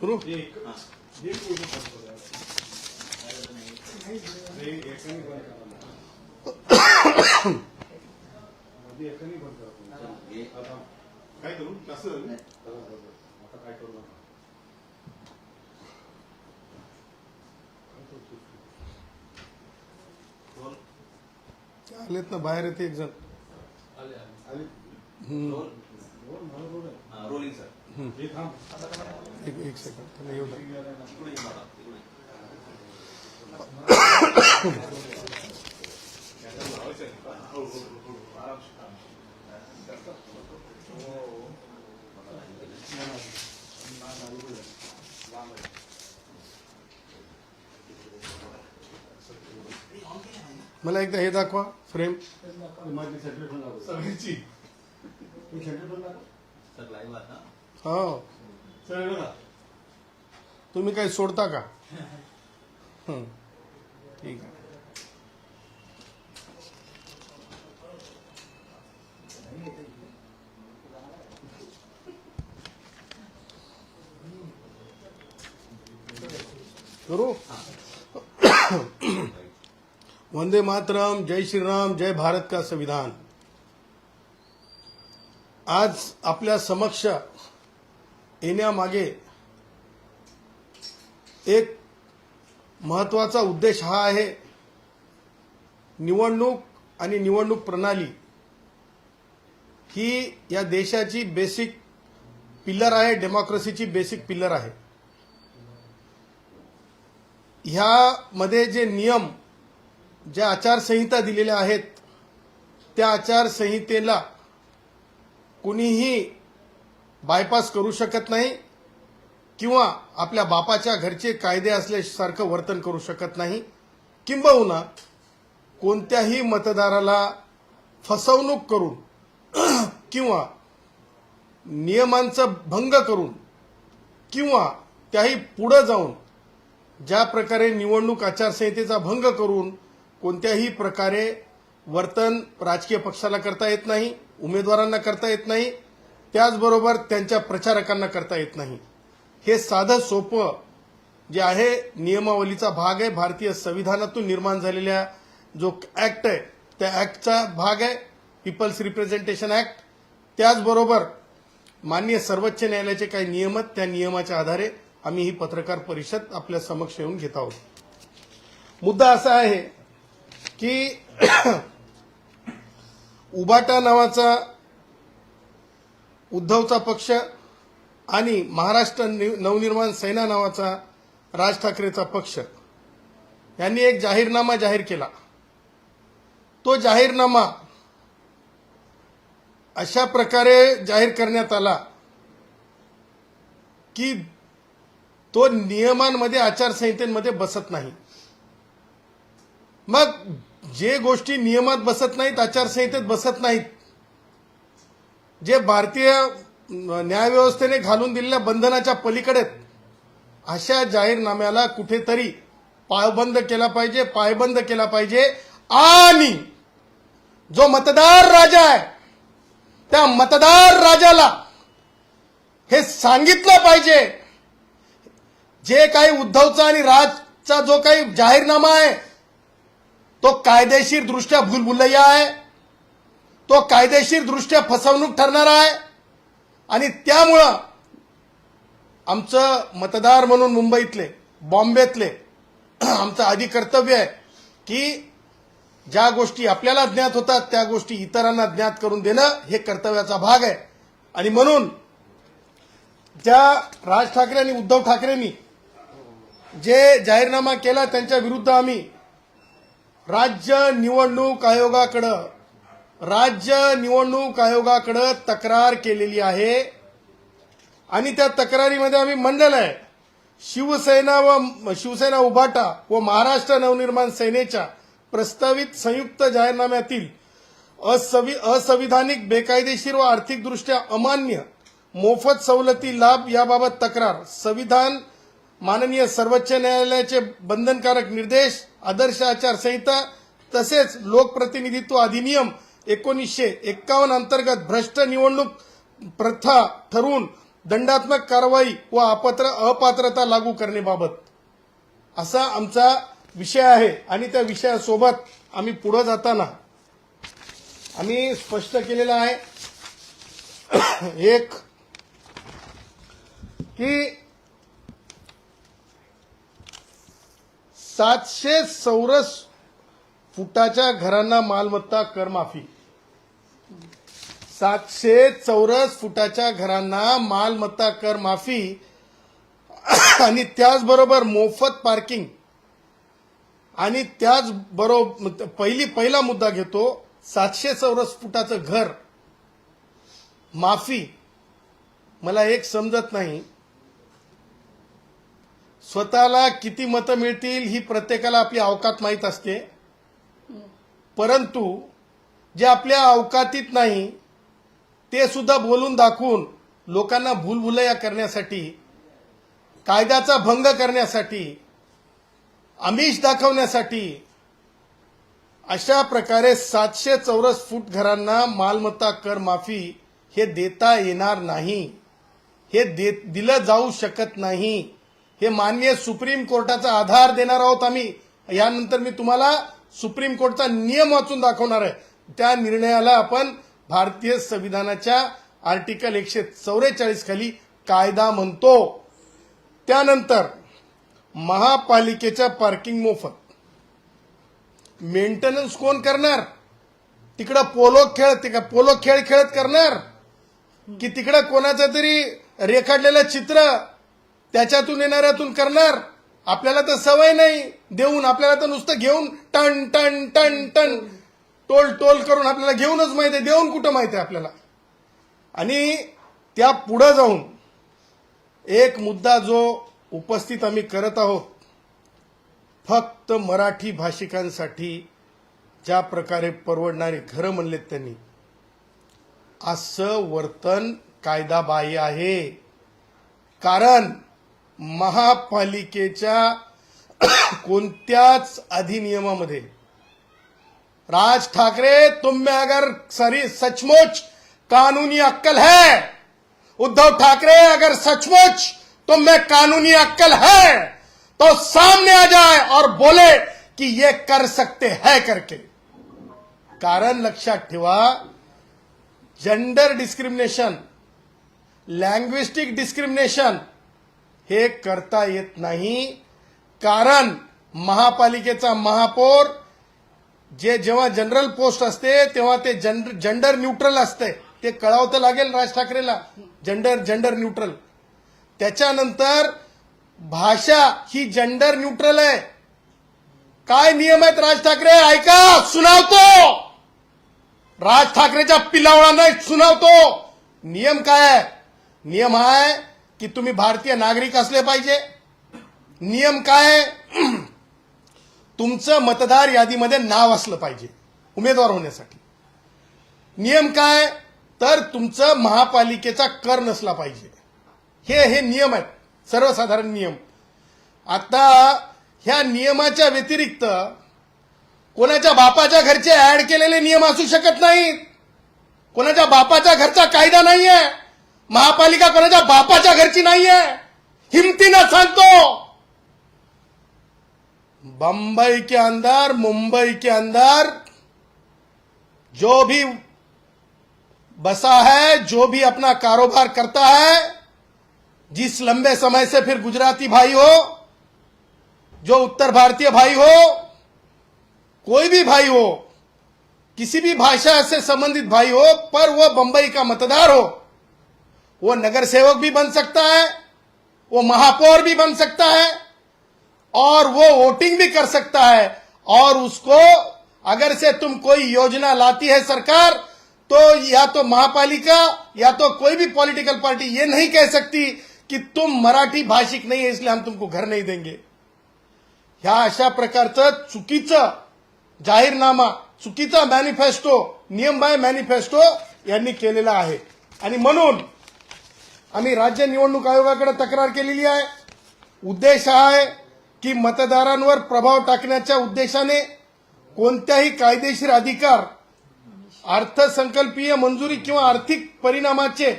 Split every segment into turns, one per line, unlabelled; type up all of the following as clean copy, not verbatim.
सुरू
काय करू जास्त आता काय करू नका
आलेत ना बाहेर येते एक जण
रोलिंग सर
एक सेकंड त्याला येऊ द्या. मला एकदा हे दाखवा फ्रेम.
सगळ्यांची
हो तुम्ही काही सोडता का? ठीक आहे. करू. वंदे मातरम, जय श्रीराम, जय भारत का संविधान. आज आपल्या समक्ष येण्यामागे एक महत्वाचा उद्देश हा आहे. निवडणूक आणि निवडणूक प्रणाली ही या देशाची बेसिक पिलर आहे, डेमोक्रेसीची बेसिक पिलर आहे. ह्यामध्ये जे नियम, ज्या आचारसंहिता दिलेल्या आहेत, त्या आचारसंहितेला कुणीही बायपास करू शकत नाही किंवा आपल्या बापाच्या घरचे कायदे असल्यासारखं वर्तन करू शकत नाही. किंबहुना कोणत्याही मतदाराला फसवणूक करून किंवा नियमांचा भंग करून किंवा त्याही पुढे जाऊन ज्या प्रकारे निवडणूक आचारसंहितेचा भंग करून कोणत्याही प्रकारे वर्तन राजकीय पक्षाला करता येत नाही, उमेदवारांना करता येत नाही, त्याचबरोबर त्यांच्या प्रचारकांना करता येत नाही. हे साधं सोपं जे आहे नियमावलीचा भाग आहे. भारतीय संविधानातून निर्माण झालेल्या जो ऍक्ट आहे त्या ऍक्टचा भाग आहे, पीपल्स रिप्रेझेंटेशन ऍक्ट. त्याचबरोबर माननीय सर्वोच्च न्यायालयाचे काही नियम आहेत, त्या नियमाच्या आधारे आम्ही ही पत्रकार परिषद आपल्या समक्ष येऊन घेत आहोत. मुद्दा असा आहे की उबाटा नावाचा उद्धवचा पक्ष आणि महाराष्ट्र नवनिर्माण सेना नावाचा राज ठाकरेचा पक्ष यांनी एक जाहीरनामा जाहीर केला. तो जाहीरनामा अशा प्रकारे जाहीर करण्यात आला की तो नियमांमध्ये, आचारसंहितेमध्ये बसत नाही. मग जे गोष्टी नियमात बसत नाहीत, आचारसंहितेत बसत नाहीत, जे भारतीय न्यायव्यवस्थेने घालून दिलेल्या बंधनाच्या पलीकडे, अशा जाहीरनाम्याला कुठेतरी पायबंद केला पाहिजे. आणि जो मतदार राजा आहे त्या मतदार राजाला हे सांगितलं पाहिजे, जे काही उद्धवचा आणि राजचा जो काही जाहीरनामा आहे तो कायदेशीर दृष्ट्या भूलभुलैया आहे, तो कायदेशीर दृष्ट्या फसवणूक ठरणार आहे. आणि त्यामुळं आमचं मतदार म्हणून मुंबईतले, बॉम्बेतले आमचं आधी कर्तव्य आहे की ज्या गोष्टी आपल्याला ज्ञात होतात त्या गोष्टी इतरांना ज्ञात करून देणं हे कर्तव्याचा भाग आहे. आणि म्हणून ज्या राज ठाकरे आणि उद्धव ठाकरेंनी जे जाहीरनामा केला त्यांच्या विरुद्ध आम्ही राज्य निवडणूक आयोगाकडे तक्रार केलेली आहे. आणि त्या तक्रारीमध्ये आम्ही म्हणलेलं आहे, शिवसेना उभाटा व महाराष्ट्र नवनिर्माण सेनेच्या प्रस्तावित संयुक्त जाहीरनाम्यातील असंविधानिक, बेकायदेशीर व आर्थिकदृष्ट्या अमान्य मोफत सवलती लाभ याबाबत तक्रार, संविधान, माननीय सर्वोच्च न्यायालयाचे बंधनकारक निर्देश, आदर्श आचारसंहिता तसेच लोकप्रतिनिधित्व अधिनियम 1951 अंतर्गत भ्रष्ट निवडणूक प्रथा ठरवून दंडात्मक कारवाई व अपात्रता लागू करण्याबाबत असा आमचा विषय आहे. आणि त्या विषयासोबत आम्ही पुढे जाताना आम्ही स्पष्ट केलेलं आहे एक की 700 चौरस फुटाच्या घरांना मालमत्ता कर माफी. 700 चौरस फुटाच्या घरांना मालमत्ता कर माफी आणि त्याचबरोबर मोफत पार्किंग. आणि त्याचबरोबर पहिला मुद्दा घेतो 700 चौरस फुटाचं घर माफी. मला एक समजत नाही, स्वतःला किती मतं मिळतील ही प्रत्येकाला आपली अवकात माहीत असते, परंतु जे आपल्या अवकातीत नाही ते सुद्धा बोलून दाखवून लोकांना भूलभुलैया करण्यासाठी, कायद्याचा भंग करण्यासाठी, आमिष दाखवण्यासाठी अशा प्रकारे 700 चौरस फूट घरांना मालमत्ता कर माफी हे देता येणार नाही. हे दिलं जाऊ शकत नाही. हे माननीय सुप्रीम कोर्टाचा आधार देणार आहोत आम्ही. यानंतर मी तुम्हाला सुप्रीम कोर्टचा नियम वाचून दाखवणार आहे. त्या निर्णयाला आपण भारतीय संविधानाच्या आर्टिकल 144 खाली कायदा म्हणतो. त्यानंतर महापालिकेच्या पार्किंग मोफत. मेंटेनन्स कोण करणार? तिकडं पोलो खेळ खेळत करणार की तिकडं कोणाचं तरी रेखाटलेलं चित्र त्याच्यातून येणाऱ्यातून करणार? आपल्याला तर सवय नाही देऊन, आपल्याला तर नुसतं घेऊन टन टन टन टन टोल टोल करून आपल्याला घेऊनच माहिती आहे, देऊन कुठं माहिती आहे आपल्याला. आणि त्या पुढे जाऊन एक मुद्दा जो उपस्थित आम्ही करत आहोत, फक्त मराठी भाषिकांसाठी ज्या प्रकारे परवडणारी घरं म्हणलेत त्यांनी, असं वर्तन कायदाबाह्य आहे. कारण महापालिकेच्या कोणत्याच अधिनियमामध्ये राज ठाकरे तुम में अगर सचमुच कानूनी अक्कल है, उद्धव ठाकरे अगर सचमुच तुम में कानूनी अक्कल है तो सामने आ जाए और बोले कि ये कर सकते हैं करके. कारण लक्षात ठेवा, जेंडर डिस्क्रिमिनेशन, लँग्विस्टिक डिस्क्रिमिनेशन हे करता येत नाही. कारण महापालिकेचा महापौर जेव्हा जनरल पोस्ट असते तेव्हा ते जेंडर न्यूट्रल असते. ते कळावं लागेल राज ठाकरेला, जेंडर न्यूट्रल. त्याच्यानंतर भाषा ही जेंडर न्यूट्रल आहे. काय नियम आहेत राज ठाकरे? ऐका, सुनावतो. राज ठाकरेच्या पिलावळांना सुनावतो. नियम काय आहे? नियम आहे की तुम्ही भारतीय नागरिक असले पाहिजे. नियम काय? तुमचं मतदार यादीमध्ये नाव असलं पाहिजे उमेदवार होण्यासाठी. नियम काय? तर तुमचं महापालिकेचा कर नसला पाहिजे. हे नियम आहेत, सर्वसाधारण नियम. आता ह्या नियमाच्या व्यतिरिक्त कोणाच्या बापाच्या घरचे ऍड केलेले नियम असू शकत नाहीत. कोणाच्या बापाच्या घरचा कायदा नाहीये. महापालिका कोणाच्या बापाच्या घरची नाहीये. हिमतीनं सांगतो, बंबई के अंदर, मुंबई के अंदर जो भी बसा है, जो भी अपना कारोबार करता है, जिस लंबे समय से फिर गुजराती भाई हो, जो उत्तर भारतीय भाई हो, कोई भी भाई हो, किसी भी भाषा से संबंधित भाई हो, पर वो बंबई का मतदार हो, वो नगर सेवक भी बन सकता है, वो महापौर भी बन सकता है और वो वोटिंग भी कर सकता है. और उसको अगर से तुम कोई योजना लाती है सरकार, तो या तो महापालिका या तो कोई भी पॉलिटिकल पार्टी ये नहीं कह सकती कि तुम मराठी भाषिक नहीं है इसलिए हम तुमको घर नहीं देंगे. ह्या अशा प्रकारचं चुकीचं जाहीरनामा, चुकीचा मॅनिफेस्टो, नियम बाय मॅनिफेस्टो यांनी केलेला आहे. आणि म्हणून आम्ही राज्य निवडणूक आयोगाकडे तक्रार केलेली आहे. उद्देश आहे की मतदारांवर प्रभाव टाकण्याच्या उद्देशाने कोणत्याही कायदेशीर अधिकार, अर्थसंकल्पीय मंजुरी किंवा आर्थिक परिणामाचे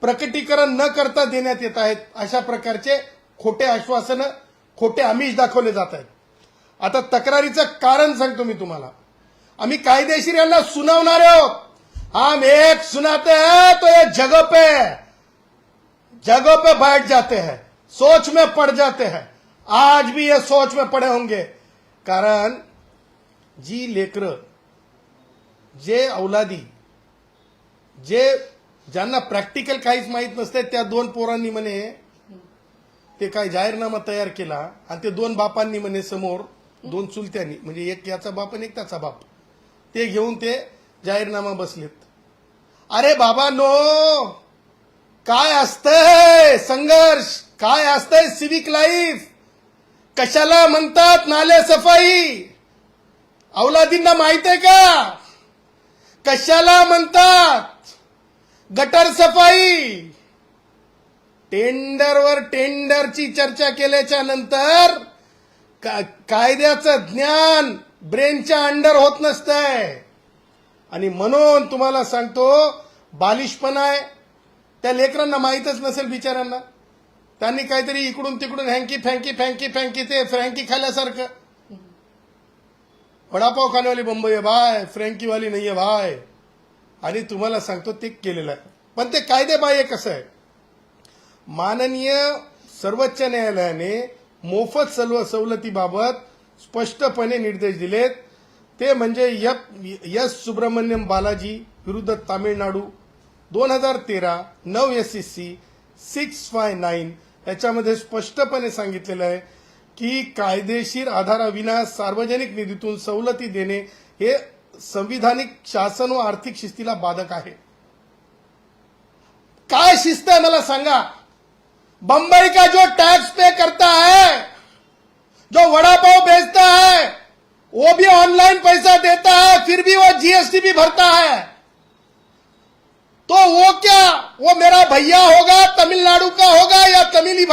प्रकटीकरण न करता देण्यात येत आहेत. अशा प्रकारचे खोटे आश्वासनं, खोटे आमिष दाखवले जात आहेत. आता तक्रारीचं कारण सांगतो मी तुम्हाला. आम्ही कायदेशीर यांना सुनावणार आहोत. हम एक सुनाते हैं तो ये जगह पे बैठ जाते हैं, सोच में पड़ जाते हैं. आज भी ये सोच में पड़े होंगे. कारण जी लेकरं, जे औलादी, ज्यांना प्रॅक्टिकल काहीच माहित नसते, त्या दोन पोरांनी म्हणे ते काय जाहीरनामा तयार केला आणि ते दोन बापांनी म्हणे समोर, दोन चुलत्यांनी, म्हणजे एक याचा बाप आणि एक त्याचा बाप, ते घेऊन ते जाहीरनामा बसलेत. अरे बाबा नो, काय असतंय संघर्ष, काय असतंय सिविक लाईफ, कशाला म्हणतात नाले सफाई, औलादींना माहित आहे का? कशाला म्हणतात गटर सफाई? टेंडरवर टेंडरची चर्चा केल्याच्या नंतर कायद्याचं ज्ञान ब्रेनच्या अंडर होत नसतंय. आणि म्हणून तुम्हाला सांगतो, बालिशपणा आहे. त्या लेकरांना माहीतच नसेल बिचाऱ्यांना. त्यांनी काहीतरी इकडून तिकडून हँकी फँकी ते फ्रँकी खाल्यासारखं. वडापाव खानेवाली बंबई आहे भाय, फ्रँकीवाली नाहीये भाय. आणि तुम्हाला सांगतो ते केलेलं आहे. पण ते कायदेबाह्य कसं आहे? माननीय सर्वोच्च न्यायालयाने मोफत सवलतीबाबत स्पष्टपणे निर्देश दिलेत. ते म्हणजे एस सुब्रमण्यम बालाजी विरुद्ध तामिळनाडू 2013 9 SCC 659 याच्यामध्ये स्पष्टपणे सांगितलेलं आहे की कायदेशीर आधाराविना सार्वजनिक निधीतून सवलती देणे हे संविधानिक शासन व आर्थिक शिस्तीला बाधक आहे. काय शिस्त है मला सांगा? बंबई का जो टैक्स पे करता है, जो वड़ा पाव बेचता है, वो भी ऑनलाइन पैसा देता है, फिर भी वो GST भी भरता है. तो वो क्या, वो मेरा भैया होगा, तमिलनाडु का होगा या तमिली